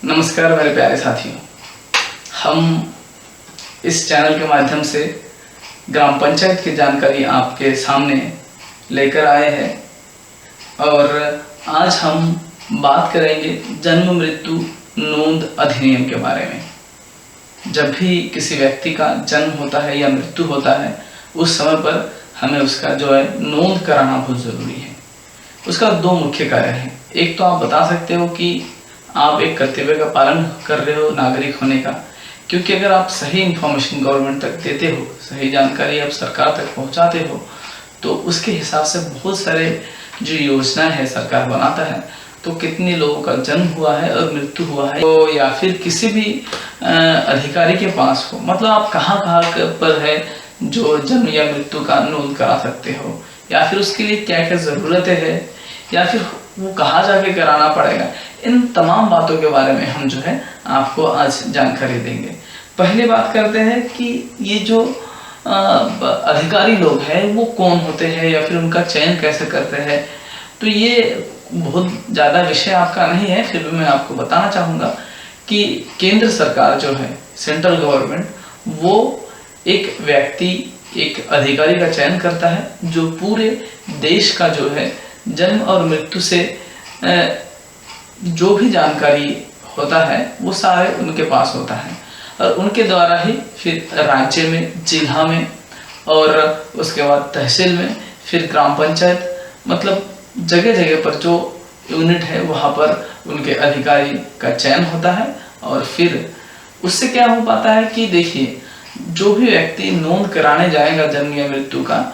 नमस्कार मेरे प्यारे साथियों, हम इस चैनल के माध्यम से ग्राम पंचायत की जानकारी आपके सामने लेकर आए हैं और आज हम बात करेंगे जन्म मृत्यु नोंद अधिनियम के बारे में। जब भी किसी व्यक्ति का जन्म होता है या मृत्यु होता है, उस समय पर हमें उसका जो है नोंद कराना बहुत ज़रूरी है। उसका दो मुख्य कार्य हैं। एक तो आप बता सकते हो कि आप एक कर्तव्य का पालन कर रहे हो नागरिक होने का, क्योंकि अगर आप सही इन्फॉर्मेशन गवर्नमेंट तक देते हो, सही जानकारी आप सरकार तक पहुंचाते हो, तो उसके हिसाब से बहुत सारे जो योजनाएं है सरकार बनाता है, तो कितने लोगों का जन्म हुआ है और मृत्यु हुआ है, तो या फिर किसी भी अधिकारी के पास हो, मतलब आप कहाँ पर है जो जन्म या मृत्यु का नोंद करा सकते हो, या फिर उसके लिए क्या क्या ज़रूरतें है, या फिर वो कहाँ जाके कराना पड़ेगा। इन तमाम बातों के बारे में हम जो है आपको आज जानकारी देंगे। पहले बात करते हैं कि ये जो अधिकारी लोग हैं वो कौन होते हैं या फिर उनका चयन कैसे करते हैं। तो ये बहुत ज़्यादा विषय आपका नहीं है, फिर भी मैं आपको बताना चाहूँगा कि केंद्र सरकार जो है, सेंट्रल गवर्नमेंट, वो एक व्यक्ति, एक अधिकारी का चयन करता है जो पूरे देश का जो है जन्म और मृत्यु से जो भी जानकारी होता है वो सारे उनके पास होता है, और उनके द्वारा ही फिर राज्य में, जिला में और उसके बाद तहसील में, फिर ग्राम पंचायत, मतलब जगह जगह पर जो यूनिट है वहाँ पर उनके अधिकारी का चयन होता है। और फिर उससे क्या हो पाता है कि देखिए, जो भी व्यक्ति नोंद कराने जाएगा जन्म या मृत्यु का,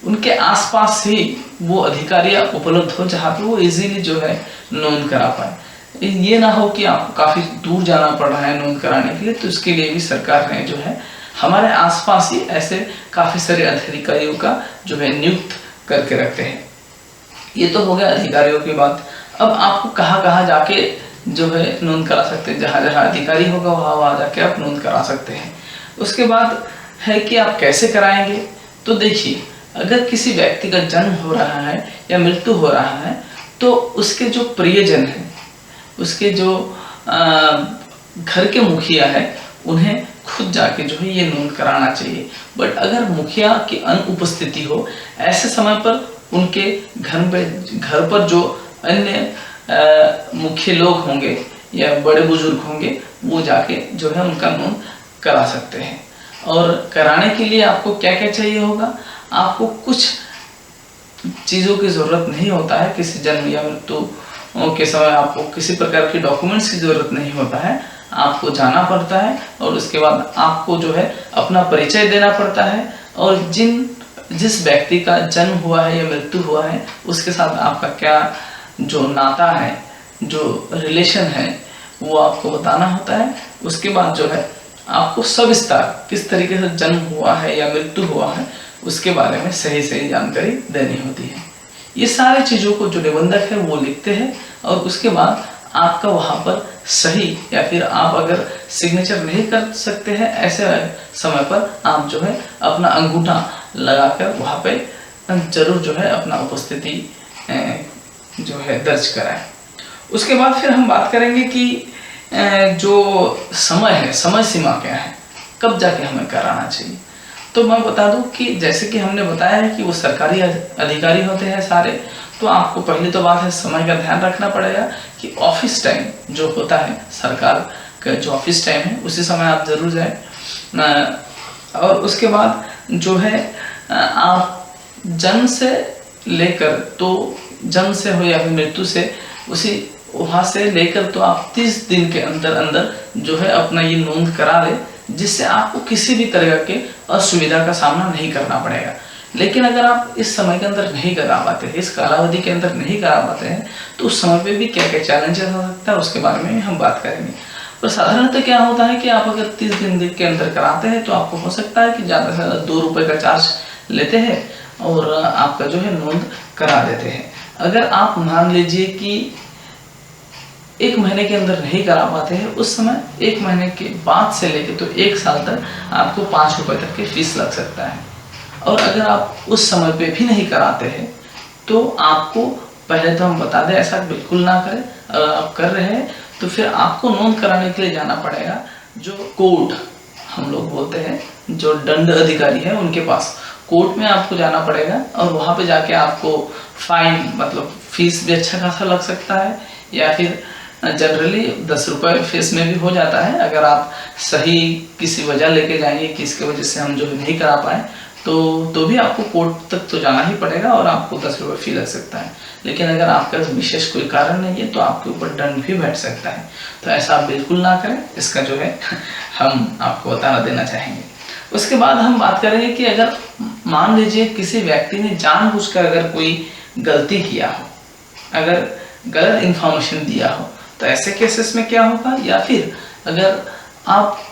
उनके आसपास ही वो अधिकारियाँ उपलब्ध हो जहाँ पे वो इजीली जो है नोंद करा पाए। ये ना हो कि आपको काफ़ी दूर जाना पड़ रहा है नोंद कराने के लिए, तो इसके लिए भी सरकार ने जो है हमारे आसपास ही ऐसे काफ़ी सारे अधिकारियों का जो है नियुक्त करके रखते हैं। ये तो हो गया अधिकारियों की बात। अब आपको कहाँ कहाँ जाके जो है नोंद करा सकते हैं, जहाँ जहाँ अधिकारी होगा वहाँ वहाँ जाके आप नोंद करा सकते हैं। उसके बाद है कि आप कैसे कराएंगे। तो देखिए, अगर किसी व्यक्ति का जन्म हो रहा है या मृत्यु हो रहा है, तो उसके जो प्रियजन हैं, उसके जो घर के मुखिया है, उन्हें खुद जाके जो है ये नोंद कराना चाहिए। बट अगर मुखिया की अनुपस्थिति हो, ऐसे समय पर उनके घर पर जो अन्य मुख्य लोग होंगे या बड़े बुजुर्ग होंगे, वो जाके जो है उनका नोंद करा सकते हैं। और कराने के लिए आपको क्या क्या चाहिए होगा। आपको कुछ चीज़ों की ज़रूरत नहीं होता है। किसी जन्म या मृत्यु के समय आपको किसी प्रकार की डॉक्यूमेंट्स की ज़रूरत नहीं होता है। आपको जाना पड़ता है और उसके बाद आपको जो है अपना परिचय देना पड़ता है, और जिस व्यक्ति का जन्म हुआ है या मृत्यु हुआ है उसके साथ आपका क्या जो नाता है, जो रिलेशन है, वो आपको बताना होता है। उसके बाद जो है आपको सविस्तार किस तरीके से जन्म हुआ है या मृत्यु हुआ है उसके बारे में सही सही जानकारी देनी होती है। ये सारी चीज़ों को जो निबंधक है वो लिखते हैं, और उसके बाद आपका वहाँ पर सही, या फिर आप अगर सिग्नेचर नहीं कर सकते हैं ऐसे समय पर आप जो है अपना अंगूठा लगाकर वहाँ पे जरूर जो है अपना उपस्थिति जो है दर्ज कराएं। उसके बाद फिर हम बात करेंगे कि जो समय है, समय सीमा क्या है, कब जाके हमें कराना चाहिए। तो मैं बता दूं कि जैसे कि हमने बताया है कि वो सरकारी अधिकारी होते हैं सारे, तो आपको पहले तो बात है समय का ध्यान रखना पड़ेगा कि ऑफिस टाइम जो होता है, सरकार का जो ऑफिस टाइम है उसी समय आप ज़रूर जाएं। और उसके बाद जो है आप जन्म से लेकर, तो जन्म से हो या फिर मृत्यु से, उसी वहाँ से लेकर तो आप 30 दिन के अंदर अंदर जो है अपना ये नोंद करा ले, जिससे आपको किसी भी तरह के असुविधा का सामना नहीं करना पड़ेगा। लेकिन अगर आप इस समय के अंदर नहीं करा पाते, इस कालावधि के अंदर नहीं करा पाते हैं, तो उस समय पे भी क्या क्या चैलेंजेस हो सकता है उसके बारे में हम बात करेंगे। पर साधारणतः क्या होता है कि आप अगर 30 दिन के अंदर कराते हैं तो आपको हो सकता है कि ज़्यादा से ज़्यादा 2 रुपये का चार्ज लेते हैं और आपका जो है नोंद करा देते हैं। अगर आप मान लीजिए कि 1 महीने के अंदर नहीं करा पाते हैं, उस समय 1 महीने के बाद से लेके तो 1 साल तक आपको 5 रुपये तक की फीस लग सकता है। और अगर आप उस समय पे भी नहीं कराते हैं तो आपको पहले तो हम बता दें ऐसा बिल्कुल ना करें। अगर आप कर रहे हैं तो फिर आपको नोंद कराने के लिए जाना पड़ेगा जो कोर्ट हम लोग बोलते हैं, जो दंड अधिकारी है उनके पास। कोर्ट में आपको जाना पड़ेगा और वहाँ पे जाके आपको फाइन मतलब फीस भी अच्छा खासा लग सकता है, या फिर जनरली 10 रुपये फीस में भी हो जाता है। अगर आप सही किसी वजह लेके जाएंगे कि इसके वजह से हम जो है नहीं करा पाए तो भी आपको कोर्ट तक तो जाना ही पड़ेगा और आपको 10 रुपये फी लग सकता है। लेकिन अगर आपका विशेष कोई कारण नहीं है तो आपके ऊपर दंड भी बैठ सकता है। तो ऐसा आप बिल्कुल ना करें, इसका जो है हम आपको बता देना चाहेंगे। उसके बाद हम बात करेंगे कि अगर मान लीजिए किसी व्यक्ति ने जानबूझकर अगर कोई गलती किया हो, अगर गलत इन्फॉर्मेशन दिया हो, तो ऐसे केसेस में क्या होगा, या फिर अगर आप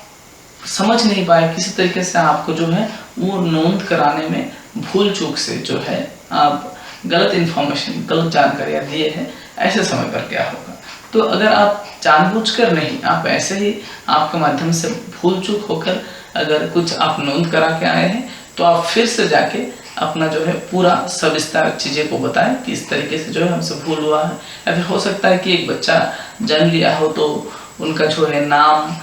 समझ नहीं पाए किसी तरीके से आपको जो है वो नोंद कराने में भूल चूक से जो है आप गलत इन्फॉर्मेशन गलत जानकारियाँ दिए हैं, ऐसे समय पर क्या होगा। तो अगर आप जानबूझकर नहीं, आप ऐसे ही आपके माध्यम से भूल चूक होकर अगर कुछ आप नोंद करा के आए हैं तो आप फिर से जाके अपना जो है पूरा सविस्तार चीज़ें को बताएं कि इस तरीके से जो है हमसे भूल हुआ है। या फिर हो सकता है कि एक बच्चा जन्म लिया हो तो उनका जो है नाम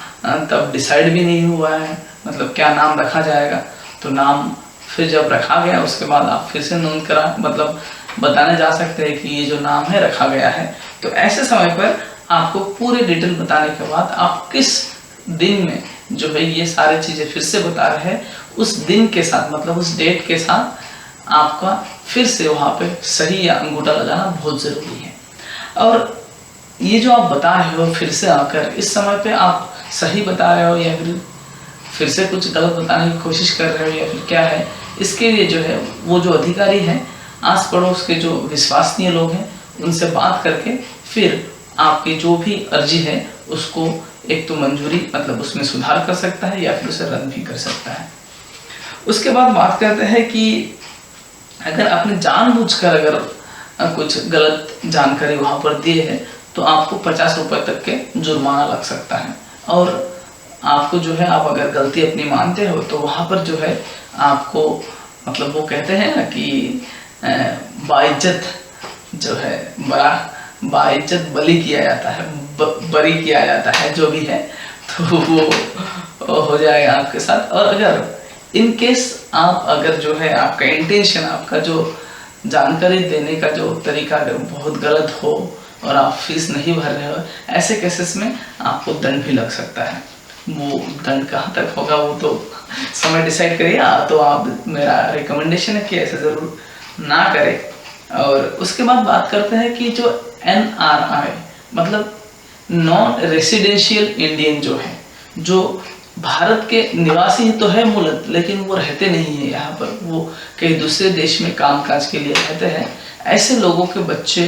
तब डिसाइड भी नहीं हुआ है, मतलब क्या नाम रखा जाएगा। तो नाम फिर जब रखा गया उसके बाद आप फिर से नोंद करा मतलब बताने जा सकते हैं कि ये जो नाम है रखा गया है। तो ऐसे समय पर आपको पूरे डिटेल बताने के बाद आप किस दिन में जो है ये सारी चीज़ें फिर से बता रहे हैं, उस दिन के साथ मतलब उस डेट के साथ आपका फिर से वहाँ पे सही या अंगूठा लगाना बहुत ज़रूरी है। और ये जो आप बता रहे हो फिर से आकर, इस समय पे आप सही बता रहे हो या फिर से कुछ गलत बताने की कोशिश कर रहे हो या फिर क्या है, इसके लिए जो है वो जो अधिकारी हैं, आस पड़ोस के जो विश्वसनीय लोग हैं उनसे बात करके फिर आपकी जो भी अर्जी है उसको एक तो मंजूरी मतलब उसमें सुधार कर सकता है या फिर उसे रद्द भी कर सकता है। उसके बाद बात करते हैं कि अगर आपने जानबूझकर अगर कुछ गलत जानकारी वहाँ पर दी है तो आपको 50 रुपये तक के जुर्माना लग सकता है। और आपको जो है आप अगर गलती अपनी मानते हो तो वहाँ पर जो है आपको मतलब वो कहते हैं ना कि बाइज्जत जो है बड़ा बाइज्जत बली किया जाता है, बरी किया जाता है जो भी है, तो वो हो जाएगा आपके साथ। और अगर इन केस आप अगर जो है आपका इंटेंशन आपका जो जानकारी देने का जो तरीका अगर बहुत गलत हो और आप फीस नहीं भर रहे हो, ऐसे केसेस में आपको दंड भी लग सकता है। वो दंड कहाँ तक होगा वो तो समय डिसाइड करिए। तो आप मेरा रिकमेंडेशन है कि ऐसे ज़रूर ना करें। और उसके बाद बात करते हैं कि जो NRI मतलब नॉन रेसिडेंशियल इंडियन जो है, जो भारत के निवासी तो है मूलतः लेकिन वो रहते नहीं है यहाँ पर, वो कहीं दूसरे देश में कामकाज के लिए रहते हैं, ऐसे लोगों के बच्चे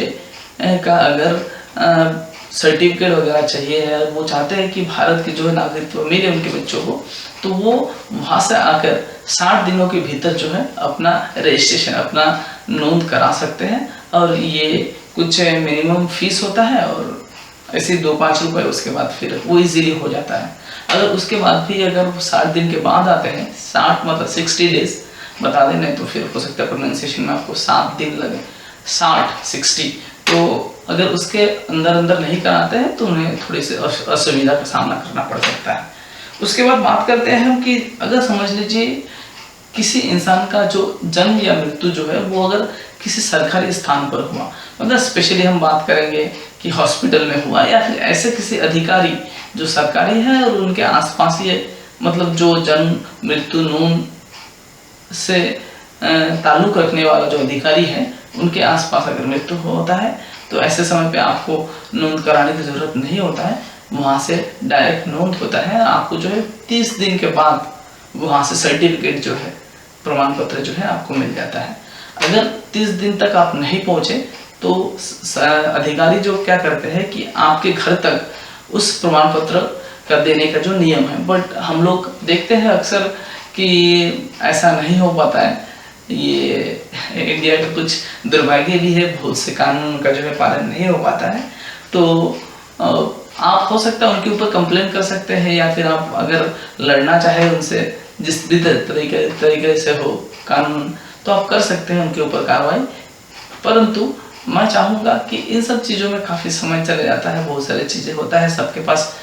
का अगर सर्टिफिकेट वगैरह चाहिए है, वो चाहते हैं कि भारत की जो है नागरिकत्व मिले उनके बच्चों को, तो वो वहाँ से आकर 60 दिनों के भीतर जो है अपना रजिस्ट्रेशन अपना नोंद करा सकते हैं। और ये कुछ मिनिमम फीस होता है और ऐसे 2-5 रुपये, उसके बाद फिर वो इजीली हो जाता है। अगर उसके बाद भी अगर वो 60 दिन के बाद आते हैं, 60 मतलब 60 डेज बता दें, नहीं तो फिर हो सकता है प्रोनाउंसिएशन में आपको 7 दिन लगे, 60 तो अगर उसके अंदर नहीं कराते हैं तो उन्हें थोड़ी सी असुविधा का सामना करना पड़ सकता है। उसके बाद बात करते हैं हम कि अगर समझ लीजिए किसी इंसान का जो जन्म या मृत्यु जो है वो अगर किसी सरकारी स्थान पर हुआ, मतलब स्पेशली हम बात करेंगे कि हॉस्पिटल में हुआ या फिर ऐसे किसी अधिकारी जो सरकारी है और उनके आसपास ये मतलब जो जन्म मृत्यु नोंद से ताल्लुक रखने वाला जो अधिकारी है उनके आसपास अगर मृत्यु होता है तो ऐसे समय पे आपको नोंद कराने की ज़रूरत नहीं होता है, वहाँ से डायरेक्ट नोंद होता है। आपको जो है 30 दिन के बाद वहाँ से सर्टिफिकेट जो है प्रमाण पत्र जो है आपको मिल जाता है। अगर 30 दिन तक आप नहीं पहुँचे तो अधिकारी जो क्या करते हैं कि आपके घर तक उस प्रमाण पत्र का देने का जो नियम है, बट हम लोग देखते हैं अक्सर कि ऐसा नहीं हो पाता है। ये इंडिया का कुछ दुर्भाग्य भी है, बहुत से कानून का जो है पालन नहीं हो पाता है। तो आप हो सकता है उनके ऊपर कंप्लेन कर सकते हैं या फिर आप अगर लड़ना चाहे उनसे जिस भी तरीके से हो कानून, तो आप कर सकते हैं उनके ऊपर कार्रवाई। परंतु मैं चाहूँगा कि इन सब चीज़ों में काफ़ी समय चला जाता है, बहुत सारी चीज़ें होता है, सबके पास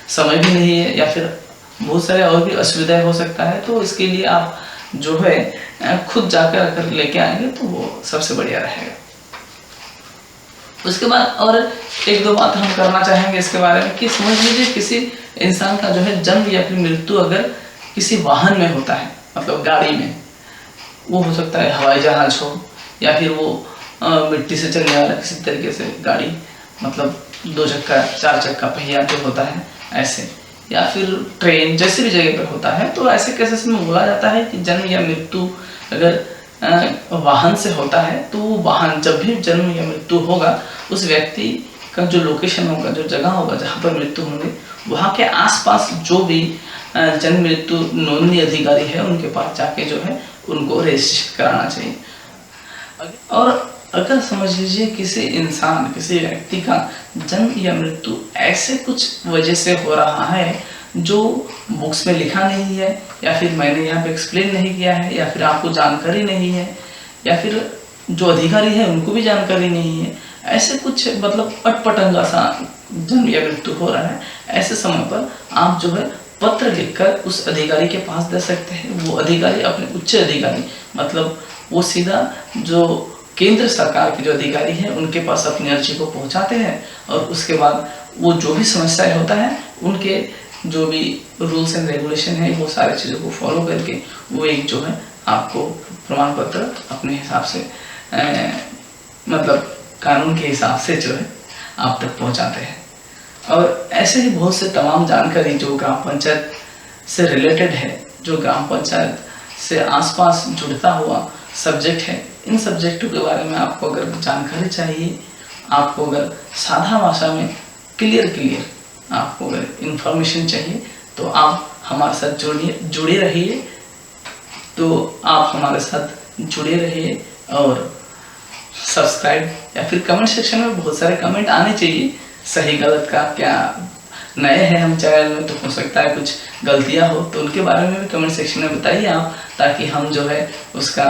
समय भी नहीं है या फिर बहुत सारे और भी असुविधाएं हो सकता है। तो इसके लिए आप जो है खुद जाकर अगर लेके आएंगे तो वो सबसे बढ़िया रहेगा। उसके बाद और एक दो बात हम करना चाहेंगे इसके बारे में कि समझ लीजिए किसी इंसान का जो है जन्म या फिर मृत्यु अगर किसी वाहन में होता है, मतलब गाड़ी में, वो हो सकता है हवाई जहाज हो या फिर वो मिट्टी से चलने वाला किसी तरीके से गाड़ी, मतलब 2 चक्का 4 चक्का पहिया जो होता है ऐसे, या फिर ट्रेन, जैसे भी जगह पर होता है। तो ऐसे केसेस में बोला जाता है कि जन्म या मृत्यु अगर वाहन से होता है तो वो वाहन जब भी जन्म या मृत्यु होगा उस व्यक्ति का जो लोकेशन होगा, जो जगह होगा जहाँ पर मृत्यु होंगे, वहाँ के आसपास जो भी जन्म मृत्यु नोंदनी अधिकारी है उनके पास जाके जो है उनको रजिस्ट्रेशन कराना चाहिए। और अगर समझ लीजिए किसी इंसान, किसी व्यक्ति का जन्म या मृत्यु ऐसे कुछ वजह से हो रहा है जो बुक्स में लिखा नहीं है या फिर मैंने यहाँ पे एक्सप्लेन नहीं किया है या फिर आपको जानकारी नहीं है या फिर जो अधिकारी है उनको भी जानकारी नहीं है, ऐसे कुछ मतलब अटपटंगा सा जन्म या मृत्यु हो रहा है, ऐसे समय पर आप जो है पत्र लिखकर उस अधिकारी के पास दे सकते हैं। वो अधिकारी अपने उच्च अधिकारी, मतलब वो सीधा जो केंद्र सरकार के जो अधिकारी हैं उनके पास अपनी अर्जी को पहुंचाते हैं और उसके बाद वो जो भी समस्याएं होता है उनके जो भी रूल्स एंड रेगुलेशन है वो सारी चीज़ों को फॉलो करके वो एक जो है आपको प्रमाण पत्र अपने हिसाब से मतलब कानून के हिसाब से जो है आप तक पहुंचाते हैं। और ऐसे ही बहुत से तमाम जानकारी जो ग्राम पंचायत से रिलेटेड है, जो ग्राम पंचायत से आसपास जुड़ता हुआ सब्जेक्ट है, इन सब्जेक्टों के बारे में आपको अगर जानकारी चाहिए, आपको अगर सादा भाषा में क्लियर आपको अगर इन्फॉर्मेशन चाहिए तो आप हमारे साथ जुड़े रहिए। तो आप हमारे साथ जुड़े रहिए और सब्सक्राइब या फिर कमेंट सेक्शन में बहुत सारे कमेंट आने चाहिए, सही गलत का, क्या नए हैं हम चैनल में तो हो सकता है कुछ गलतियां हो तो उनके बारे में भी कमेंट सेक्शन में बताइए आप, ताकि हम जो है उसका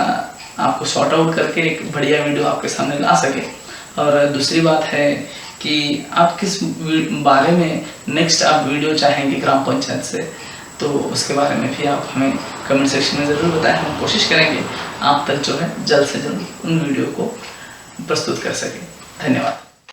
आपको सॉर्ट आउट करके एक बढ़िया वीडियो आपके सामने ला सके। और दूसरी बात है कि आप किस बारे में नेक्स्ट आप वीडियो चाहेंगे ग्राम पंचायत से, तो उसके बारे में भी आप हमें कमेंट सेक्शन में ज़रूर बताएं। हम कोशिश करेंगे आप तक जो है जल्द से जल्द उन वीडियो को प्रस्तुत कर सकें। धन्यवाद।